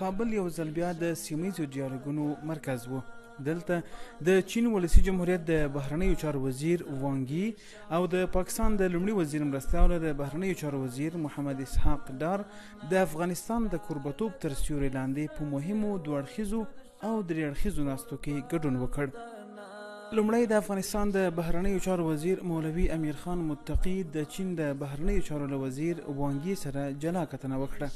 کابل یو ځل بیا د سیمه‌ییزو ډیالوګونو مرکز و. دلته د چین ولسي جمهوریت د بهرنیو چارو وزیر وانګي او د پاکستان د لومړي وزیر مرستیال د بهرنیو چارو وزیر محمد اسحاق ډار د افغانستان د کوربه‌توب تر سیوري لاندې په مهمو دوه اړخیزو او درې اړخیزو ناستو کې ګډون وکړ. لومړی د افغانستان د بهرنیو چارو وزیر مولوي امیر خان متقي د چین د بهرنیو چارو له وزیر وانګي سره جلا کتنه وکړه.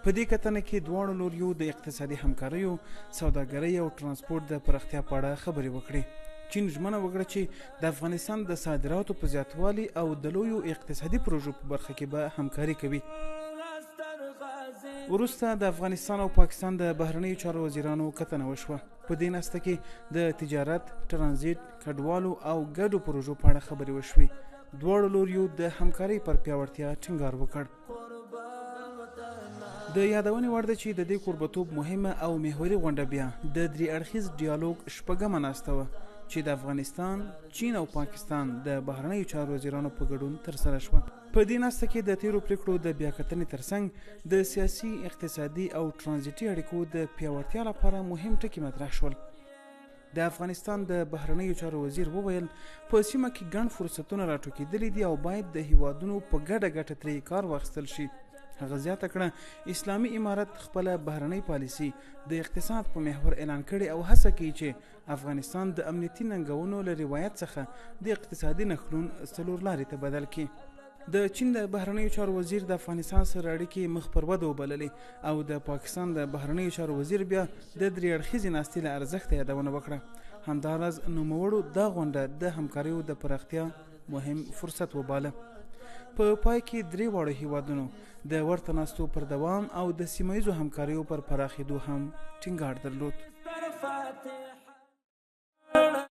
په دې کتنه کې دواړو لوریو د اقتصادي همکاریو، سوداګرۍ او ترانسپورت د پراختیا په اړه خبرې وکړې. چین ژمنه وکړه چې د افغانستان د صادراتو په زیاتوالي او د لویو اقتصادي پروژو په برخه کې به همکاري کوي. وروسته د افغانستان او پاکستان د بهرنیو چارو وزیرانو کتنه وشوه. په دې ناسته کې د تجارت، ترانزیت، کډوالو او ګډو پروژو په اړه خبرې وشوې. دواړو لوریو د همکارۍ پر پیاوړتیا ټینګار وکړ. د یادونې وړ ده چې د دې کوربه‌توب مهمه او محوري غونډه بیا د درې اړخیز ډیالوګ شپږمه ناسته وه چې د افغانستان، چین او پاکستان د بهرنیو چارو وزیرانو په ګډون ترسره شوه. په دې ناسته کې د تیرو پریکړو د بیاکتنې ترڅنګ د سیاسي، اقتصادي او ترانزیتي اړیکو د پیاوړتیا لپاره مهم ټکي مطرح شول. د افغانستان د بهرنیو چارو وزیر وویل په سیمه کې ګڼ فرصتونه راټوکېدلي دي او باید د هیوادونو په ګډه ګټه ترې کار واخیستل شي. هغه زیاته کړه اسلامي امارت خپله بهرنۍ پالیسي د اقتصاد په محور اعلان کړي او هڅه کوي چې افغانستان د امنیتي ننګونو له روایت څخه د اقتصادي نښلون څلور لارې ته بدل کړي. د چین د بهرنیو چارو وزیر د افغانستان سره اړیکې مخ پر وده وبللې او د پاکستان د بهرنیو چارو وزیر بیا د درې اړخیزې ناستې له ارزښته یادونه وکړه. همداراز نوموړو دا غونډه د همکاریو د پراختیا مهم فرصت وباله. په پای کې درې واړو هیوادونو د ورته ناستو پر دوام او د سیمه‌ییزو همکاریو پر پراخېدو هم ټینګار درلود.